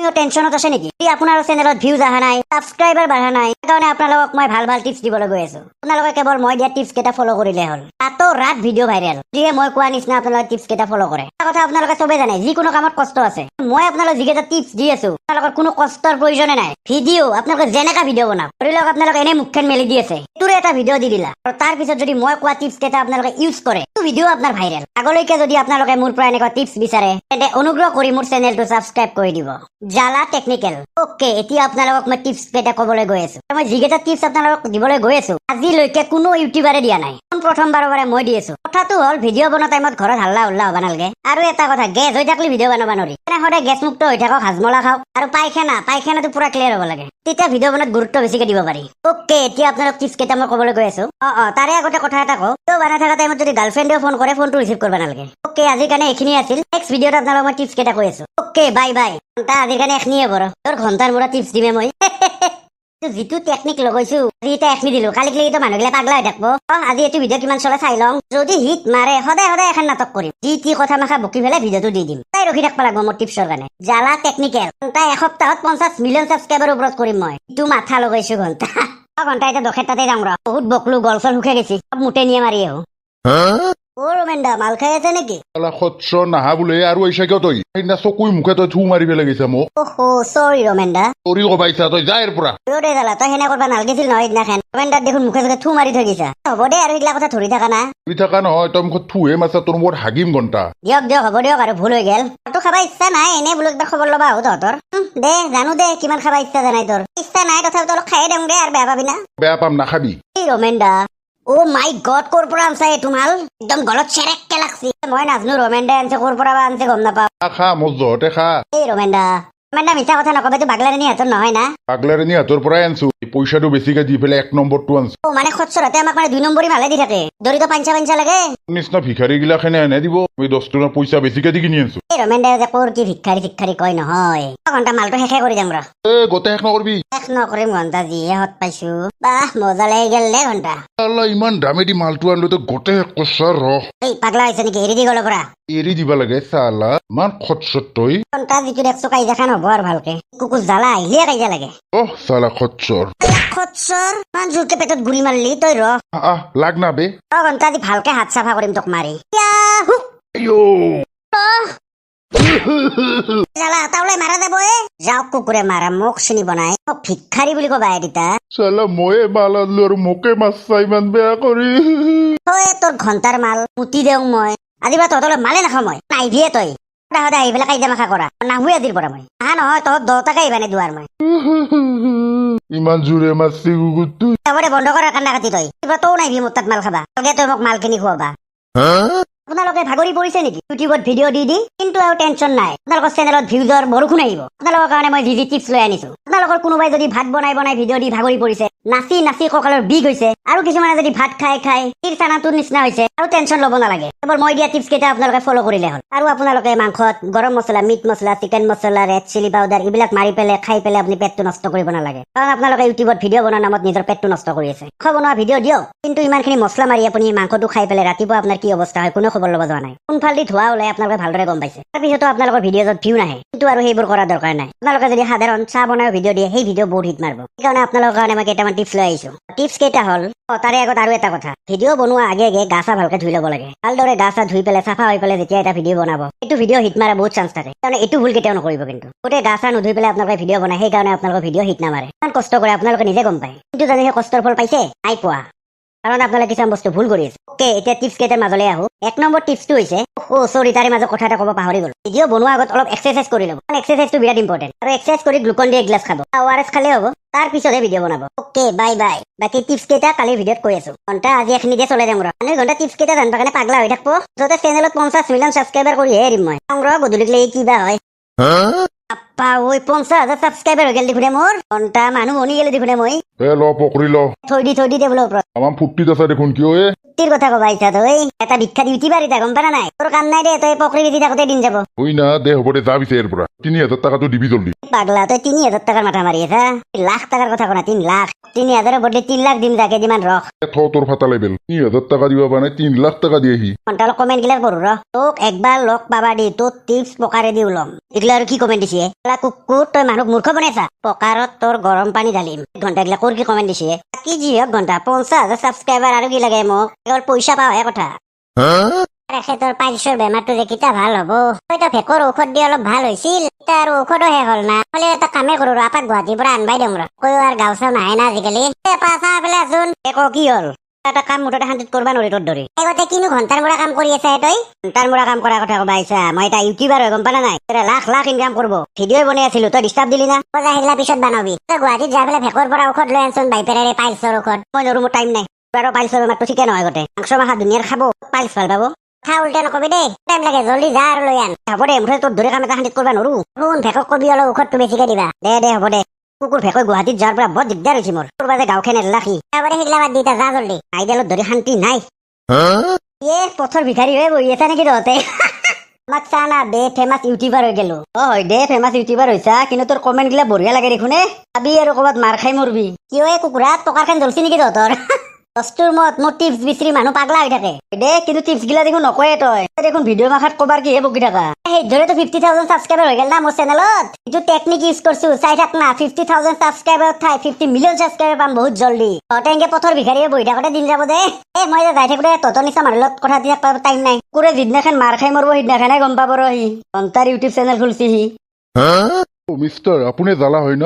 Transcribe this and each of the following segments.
আপুনিও টেনশনত আছে নেকি? আপোনাৰ চেনেলত ভিউজ অহা নাই, সাবস্ক্ৰাইবাৰ বাঢ়া নাই, সেইকাৰণে আপোনালোকক মই ভাল ভাল টিপছ দিবলৈ গৈ আছো। আপোনালোকে কেৱল মই দিয়া টিপছ কেইটা ফ'ল' কৰিলে হ'ল। তাতো ৰাত ভিডিঅ' ভাইৰেল, যিয়ে মই কোৱা নিচিনা আপোনালোকে টিপছ কেইটা ফ'ল' কৰে। এটা কথা আপোনালোকে চবে জানে, যিকোনো কামত কষ্ট আছে। মই আপোনালোকক যিকেইটা টিপছ দি আছো, আপোনালোকৰ কোনো কষ্টৰ প্ৰয়োজনে নাই। ভিডিঅ' আপোনালোকে যেনেকা ভিডিঅ' বনাওক, ধৰি লওক আপোনালোকে এনেই মুখখন মেলি দি আছে, তোৰে এটা ভিডিঅ' দি দিলা, আৰু তাৰ পিছত যদি মই কোৱা টিপছ কেইটা আপোনালোকে ইউজ কৰে, ভিডিঅ' আপোনাৰ ভাইৰেল। আগলৈকে যদি আপোনালোকে মোৰ পৰা এনেকুৱা টিপছ বিচাৰে, তেন্তে অনুগ্ৰহ কৰি মোৰ চেনেলটো ছাবস্ক্ৰাইব কৰি দিব। জালা টেকনিকেল। অ'কে, এতিয়া আপোনালোকক মই টিপছ কেইটা ক'বলৈ গৈ আছো। মই যিকেইটা টিপছ আপোনালোকক দিবলৈ গৈ আছো, আজিলৈকে কোনো ইউটিউবাৰে দিয়া নাই। প্ৰথমবাৰৰ বাবে মই দি আছো। কথাটো হ'ল, ভিডিঅ' বনোৱা টাইমত ঘৰত হাল্লা উল্লা হ'ব নালাগে। আৰু এটা কথা, গেছ হৈ থাকিলে ভিডিঅ' বনাব নোৱাৰি। সদায় গেছ মুক্ত হৈ থাকক, হাজমলা খাওক, আৰু পায়খানাটো পুৰা ক্লিয়াৰ হ'ব লাগে। তেতিয়া ভিডিঅ' বনাত গুৰুত্ব বেছিকে দিব পাৰি। অ'কে, এতিয়া আপোনালোক টিপছ কেইটা মই ক'বলৈ গৈ আছো। তাৰে আগতে কথা এটা কওঁ, বনাই থকা টাইমত যদি গাৰ্লফ্ৰেণ্ডেও ফোন কৰে, ফোনটো ৰিচিভ কৰিব নালাগে। অ'কে, আজিৰ কাৰণে এইখিনি আছিল। নেক্সট ভিডিঅ'ত আপোনালোকক মই টিপছ কেইটা কৈ আছো। Okay, bye bye. আজিৰ কাৰণে এইখিনিয়ে বৰ। তোৰ ঘণ্টাৰ মূৰত টিপছ দিমে মই। যিটো টেকনিক লগাইছো, আজি এটা এখনি দিলো, কালি কিন্তু মানুহগিলা পাগলা হৈ থাকবো। আজি এইটো ভিডিঅ' কিমান চলে চাই লওঁ। যদি হিট মাৰে, সদায় এখন নাটক কৰিম। যি কথা মাখা বকি পেলাই ভিডিঅ'টো দি দিম। তাই ৰখি থাকবা লাগবো মোৰ টিপছৰ কাৰণে। জালা টেকনিকেল। তাই এসপ্তাহত 50 মিলিয়ন ছাবস্ক্ৰাইবাৰ ওপৰত কৰিম মই। ইটো মাথা লগাইছো ঘণ্টা। ঘণ্টা এতিয়া দখেৰ তাতে যাম ৰ। বহুত বকলো, গলচল শুকাই গেছি, সব মুটে নিয়ে মাৰি আহো। ৰমেনদা, মাল খাই আছে নেকি? সৎস নাহা বোলে আৰু আহিছা কিয় তই? সেইদিনা চকুই মুখে তই থু মাৰি পেলাই গৈছা মোক। চৰি ৰমেনদা। চৰি কবাইছা তই, যা ইয়াৰ পৰা। তই সেনে কৰবা নালগিছিল নহয় সেইদিনাখন। ৰমেনদাৰ দেখোন মুখে চুখে থু মাৰি থৈ গৈছা। হ'ব দে, আৰু এইগিলা কথা ধৰি থাকা না। ধৰি থাকা নহয়, তই মুখত থুহে মাছা, তোৰ মুখত হাগিম ঘণ্টা। দিয়ক হ'ব দিয়ক, আৰু ভুল হৈ গেল। তোৰ খাবা ইচ্ছা নাই, এনে বোলো একবাৰ খবৰ ল'বা আহো তহঁতৰ। দে জানো দে, কিমান খাবা ইচ্ছা জানাই তোৰ। ইচ্ছা নাই তথাপিতো অলপ খায়ে দেম দে, আৰু বেয়া পাবি না। বেয়া পাম, নাখাবি। ৰমেনদা, মাই গড, ক'ৰ পৰা আনছা এইটো মাল? একদম গলত চেৰেককে লাগছি। মই নাজনো ৰমেনদা আনছে, ক'ৰ পৰা বা আনছে গম নাপাওঁ। খা মোৰ জহতে খা। ৰমেনদা মিছা কথা নকবা, এইটো বাগলাৰাণী হাতৰ নহয় না? পাগলাৰাণী হাতৰ পৰাই আনছো। পইচাটো বেছিকে দি পেলাই 1 নম্বৰটো আনছো। মানে খচ্চৰতে আমাক মানে 2 নম্বৰী মালে দি থাকে। দৰিত পাঞ্চা লাগে। নিচিনা ভিখাৰী গিলাখনে এনে দিব। আমি 10 টকা পইচা বেছিকে দি কিনি আনছো। ৰমেনদাই যে ক'ৰ কি ভিক্ষাৰী কয় নহয়। ঘণ্টা মালটো শেষে কৰি যাম ৰ। গোটেই শেষ নকৰবি। শেষ নকৰিম ঘণ্টা, যিহে হত পাইছো। বাহ, মজা লাগি গেল দে ঘণ্টা। ইমান দামেদি মালটো আনলো, তই গোটেই শেষ কৰছা ৰ। পাগলা হৈছে নেকি? এৰি দি গ'ল পৰা। এৰি দিবা লাগে চালা, ইমান খচ্চৰ তই। ঘণ্টা যিটো দেখছো কাইজা খান হ'ব আৰু ভালকে। কুকুৰ জ্বালা আহিলে কাইজা লাগে। চালা খচ্চৰ। খচ্চৰ ইমান জোৰকে পেটত গুৰি মাৰলি তই ৰ। লাগ না বে। ঘণ্টা আজি ভালকে হাত চাফা কৰিম তোক মাৰি। তাওলাই মাৰা যাব যাওক, কুকুৰে মাৰা মোক চিনি বনাই ভিক্ষাৰী বুলি কবা এদিতা। চালা ময়ে মাল আনলো আৰু মোকে মাছছা ইমান বেয়া কৰি। তোৰ ঘণ্টাৰ মাল পুতি দেও মই। আজি বা তহঁতৰ মালে নাখাওঁ মই। নাইভিয়ে তই সদায় আহি পেলাই কাইজা মাখা কৰা। নাহুৱে আজিৰ পৰা মই। নহয় তহঁত 10 টাকা আহিবানে দুৱাৰ মই। ইমান জোৰে মাছছি কুকুৰটো। বন্ধ কৰাৰ কান্দা কাটি তই তও নাইভি মোৰ তাত মাল খাবা। তই মোক মাল কিনি খুৱাবা। আপোনালোকে ভাগৰি পৰিছে নেকি ইউটিউবত ভিডিঅ' দি কিন্তু আৰু টেনচন নাই। আপোনালোকৰ চেনেলত ভিউজৰ বৰষুণ আহিব। আপোনালোকৰ কাৰণে মই যি টিপছ লৈ আনিছো। আপোনালোকৰ কোনোবাই যদি ভাত বনাই ভিডিঅ' দি ভাগৰি পৰিছে, নাচি কঁকালৰ বিষ হৈছে, আৰু কিছুমানে যদি ভাত খাই চানাটোৰ নিচিনা হৈছে, আৰু টেনচন ল'ব নালাগে। কেৱল মই দিয়া টিপছ কেইটা আপোনালোকে ফ'ল' কৰিলে হ'ল। আৰু আপোনালোকে মাংসত গৰম মছলা, মিট মছলা, চিকেন মছলা, ৰেড চিলি পাউডাৰ এইবিলাক মাৰি পেলাই খাই পেলাই আপুনি পেটটো নষ্ট কৰিব নালাগে। কাৰণ আপোনালোকে ইউটিউবত ভিডিঅ' বনোৱাৰ নামত নিজৰ পেটটো নষ্ট কৰি আছে। বনোৱা ভিডিঅ' দিয়ক, কিন্তু ইমানখিনি মছলা মাৰি আপুনি মাংসটো খাই পেলাই ৰাতিপুৱা আপোনাৰ কি অৱস্থা হয় কোনো খবৰ ল'ব যোৱা নাই। কোনফালেদি ধোৱা ওলাই আপোনালোকে ভালদৰে গম পাইছে। তাৰপিছতো আপোনালোকৰ ভিডিঅ'ত ভিউ নাহে, কিন্তু আৰু সেইবোৰ কৰাৰ দৰকাৰ নাই। আপোনালোকে যদি সাধাৰণ চাহ বনাই ভিডিঅ' দিয়ে, সেই ভিডিঅ' বহুত হিট মাৰিব। সেইকাৰণে আপোনালোকৰ কাৰণে মই কেইটামান টিপছ লৈ আহিছো। টিপছ কেইটা হ'ল, তাৰে আগত আৰু এটা কথা, ভিডিঅ' বনোৱা আগে গা চা ভালকে ধুই ল'ব লাগে। ভালদৰে গা চা ধুই পেলাই চাফা হৈ পেলাই যেতিয়া এটা ভিডিঅ' বনাব, এইটো ভিডিঅ' হিট মাৰা বহুত চান্স থাকে। তাৰমানে এইটো ভুল কেতিয়াও নকৰিব। কিন্তু গোটেই গা চা নুধুই পেলাই আপোনালোকে ভিডিঅ' বনায়, সেইকাৰণে আপোনালোকৰ ভিডিঅ' হিট নামাৰে। ইমান কষ্ট কৰে আপোনালোকে নিজে গম পায়, কিন্তু জানি সেই কষ্টৰ ফল পাইছে নাই পোৱা, কাৰণ আপোনালোকে কিছুমান বস্তু ভুল কৰি আছে। এতিয়া টিপছ কেইটাৰ মাজলৈ আহো। 1 নম্বৰ টিপছটো হৈছে, চৰি তাৰে মাজত কথা এটা ক'ব পাহৰি গ'লো। ভিডিঅ' বনোৱাৰ আগত অলপ এক্সাৰচাইজ কৰি ল'ব। এক্সাৰচাইজটো বিৰাট ইম্পৰ্টেণ্ট। আৰু এক্সাৰচাইজ কৰি গ্লুকন ডি এগিলাছ খাব, ORS খালে হ'ব। তাৰ পিছতহে ভিডিঅ' বনাব। Bye bye. বাকী টিপছ কেইটা কালিৰ ভিডিঅ'ত কৈ আছো। ঘণ্টা আজি এখিনি দিয়ে চলাই যাম ৰ। ঘণ্টা টিপছ কেইটা জানিব কাৰণে পাগলা হৈ থাকবো। যতে চেনেলত 50 মিলিয়ন ছাবস্ক্ৰাইবাৰ কৰিহে এৰিম মই। গধূলিকলে কিবা হয়। 50,000 ছাবস্ক্ৰাইবাৰ হৈ গেল দেখোনে মোৰ। ঘণ্টা মানুহ বনি গেলে দেখোনে মই। পকৰি ল। থৈ দি দে বোলে ওপৰত। আমাৰ ফুৰ্তিত আছে দেখোন, কিয় ফুৰ্তিৰ কথা কবা ইচ্ছা তই? এটা বিখ্যাত ইউটিউবাৰ এটা গম পানা নাই? তোৰ কাম নাই দে, তই পকৰি বেচি থাকোতে দিন যাব। না দে হ'ব দে, যা পিছে ইয়াৰ পৰা। 3,000 টাকাটো দিবি জলদি। পাগলা তই 3,000 টাকার মাথা মারি আছা লাখ টাকার কথা কোনা 3 লাখ 3,000 বদলে 3 লাখ দিম যাকে দিমান রখ তোর ফাটা লেবেল 3,000 টাকা দিবা মানে 3 লাখ টাকা দিয়েহি কন্টাল কমেন্ট গিলার পড়ু র তোক একবার লক পাবা দি তোর টিপস পকারে দি উলম এগুলা আর কি কমেন্ট দিছে এলা কুকুর তই মানুষ মূর্খ বনাইছা পকারত তোর গরম পানি ঢালিম ঘন্টা গিলা কোর কি কমেন্ট দিছে কি জি হোক ঘন্টা 50,000 সাবস্ক্রাইবার আর কি লাগে মোক কেবল পয়সা পাওয়া কথা রেখে তোর 500 বেমারটো যে কিটা ভাল হবো তই তো ভেকৰ ঔষধ দি অলপ ভাল হৈছিল তাৰ ঔষধো শেষ হল না হলে এটা কামে কৰো ৰ আপাক গুৱাহাটীৰ পৰা আনবাই দিম ৰ কৈ আৰু গাঁও চাও নাহে না আজিকালি পাঁচা পেলাই আছোন একো কি হল এটা কাম মুঠতে শান্তিত কৰবা নোৱাৰি তোৰ ধৰি আগতে কিনো ঘণ্টাৰ মূৰা কাম কৰি আছে তই ঘণ্টাৰ মূৰা কাম কৰাৰ কথা কবা আহিছা মই এটা ইউটিউবাৰ হৈ গম পালা নাই তই লাখ লাখ ইনকাম কৰিব ভিডিঅ' বনাই আছিলো তই ডিষ্টাৰ্ব দিলি না বজা সেইগিলা পিছত বানবি তই গুৱাহাটীত যাই পেলাই ভেকৰ পৰা ঔষধ লৈ আনচোন বাইপেৰাৰে পাইলছৰ ঔষধ মই নৰো মোৰ টাইম নাই আৰু পাইলছৰ বেমাৰটো ঠিকে নহয় আগতে মাংস মাখা দুনিয়াৰ খাব পাইলছ ভাল পাব খা উল্টা নকবি দেই টাইম লাগে জলদি যা আৰু লৈ আন হ'ব দে মুঠতে তোৰ ধৰি কাম এটা শান্তিত কৰবা নৰো শুন ভেকক কবি অলপ ঔষধটো বেছিকে দিবা দে হ'ব দে কুকুৰ ভেকৈ গুৱাহাটীত যোৱাৰ পৰা বৰ দিগদাৰ হৈছে মোৰ তোৰ বাজে গাঁওখন নেলাখি এবাৰে সেইগিলা বাদ দি যা জলদি আইডিয়ালত ধৰি শান্তি নাই পথৰ ভিখাৰী হৈ বহি আছা নেকি তহঁতে আমাক চা না দে ফেমাছ ইউটিউবাৰ হৈ গেলো হয় দে ফেমাছ ইউটিউবাৰ হৈছা কিন্তু তোৰ কমেণ্ট গিলা বঢ়িয়া লাগে দেখোনে চাবি আৰু ক'ৰবাত মাৰ খাই মৰবি কিয় এই কুকুৰা টকাৰ খান জ্বলছি নেকি তহঁতৰ দস্তুৰ মত মোৰ টিপছ বিচাৰি মানুহ পাগলা হৈ থাকে দে কিন্তু টিপছ গিলা দেখোন নকয়ে তই দেখোন ভিডিঅ' মাখাত কবাৰ কিহে বকি থাকা সেই ধৰেতো 50,000 ছাবস্ক্ৰাইবাৰ হৈ গেল না মোৰ চেনেলত এইটো টেকনিক ইউজ কৰছো চাই থাক না 50,000 ছাবস্ক্ৰাইবাৰ ঠাই 50 মিলিয়ন ছাবস্ক্ৰাইবাৰ পাম বহুত জলদি তহঁতে এনেকে পথৰ ভিখাৰী বহি থাকোতে দিন যাব দে মই যে যাই থাকোতে তহঁতৰ নিচিনা মানুহৰ লগত কথা দি থাকিব টাইম নাই কুকুৰে যিদিনাখন মাৰ খাই মৰব সিদিনাখনে গম পাব ৰ সি ঘণ্টাৰ ইউটিউব চেনেল খুলছি সি মিষ্টাৰ আপুনি জালা হয় ন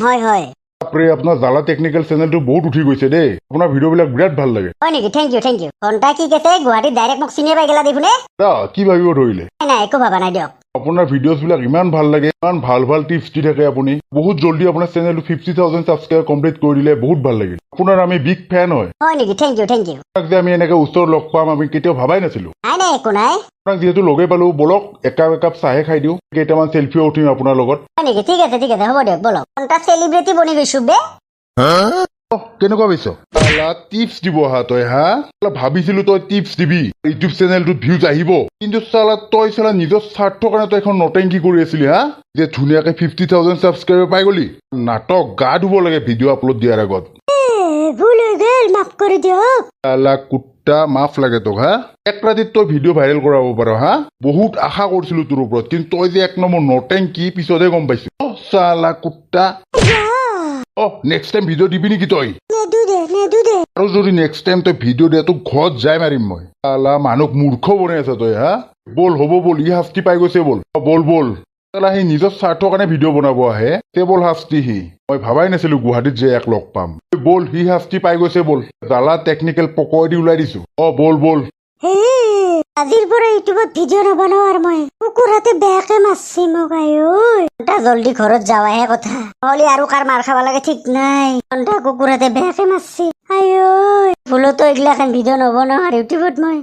হয় বাপৰে আপোনাৰ জালা টেকনিকেল চেনেলটো বহুত উঠি গৈছে দেই আপোনাৰ ভিডিঅ'বিলাক বিৰাট ভাল লাগে হয় নেকি থেংক ইউ ঘণ্টা কি কৈছে গুৱাহাটীত ডাইৰেক্ট মোক চিনি পাই গেলা দেখোনে কি ভাবিব ধৰিলে নাই একো ভাবা নাই দিয়ক আপোনাৰ ভিডিঅ'ছবিলাক ইমান ভাল লাগে ইমান ভাল ভাল টিপছ দি থাকে আপুনি বহুত জলদি আপোনাৰ চেনেলটো 50,000 ছাবস্ক্ৰাইবাৰ কমপ্লিট কৰি দিলে বহুত ভাল লাগিল আপোনাৰ আমি বিগ ফেন হয় নেকি থেংক ইউ আপোনাক যে আমি এনেকে ওচৰত লগ পাম আমি কেতিয়াও ভাবাই নাছিলো নাই একো নাই আপোনাক যিহেতু লগে পালো বলক একাপ চাহে খাই দিওঁ কেইটামান চেলফিও উঠিম আপোনাৰ লগত নেকি ঠিক আছে হ'ব দিয়ক বলক এটা চেলিব্ৰিটি বনি গৈছো বে কেনেকুৱা পাইছ টিপছ দিব হা তই হা ভাবিছিলো তই টিপছ দিবি ইউটিউব চেনেলটোত ভিউজ আহিব কিন্তু তই নিজৰ স্বাৰ্থৰ কাৰণে তই এখন নটেংকি কৰি আছিলি হা যে ধুনীয়াকে 50,000 ছাবস্ক্ৰাইবাৰ পাই গলি নাটক গা ধুব লাগে ভিডিঅ' আপলোড দিয়াৰ আগত ভুল হৈ গেল মাফ কৰি দিয়ক কুত্তা মাফ লাগে তোক হা এক ৰাতিত তই ভিডিঅ' ভাইৰেল কৰাব পাৰ হা বহুত আশা কৰিছিলো তোৰ ওপৰত কিন্তু তই যে এক নম্বৰ নটেংকি পিছতহে গম পাইছো চালা কুত্তা নেক্সট টাইম ভিডিঅ' দিবি নেকি তই আৰু যদি নেক্সট টাইম তই ভিডিঅ' দিয়া তোক ঘৰত যাই মাৰিম মই মানুহক মূৰ্খ বনাই আছ তই হা বল হ'ব বল ই শাস্তি পাই গৈছে বল সি নিজৰ স্বাৰ্থৰ কাৰণে ভিডিঅ' বনাব আহে বল শাস্তি সি মই ভাবাই নাছিলো গুৱাহাটীত যে এক লগ পাম বল সি শাস্তি পাই গৈছে বল জালা টেকনিকেল পকই দি ওলাই দিছো বল আজিৰ পৰা ইউটিউবত ভিডিঅ' নবনাও আৰু মই কুকুৰ হাতে বেয়াকে মাৰছি মোক ঘণ্টা জলদি ঘৰত যাৱাহে কথা নহ'লে আৰু কাৰ মাৰ খাব লাগে ঠিক নাই ঘণ্টা কুকুৰ হাতে বেয়াকে মাৰছি ভুলতো এইগিলাখান ভিডিঅ' নবনাও আৰু ইউটিউবত মই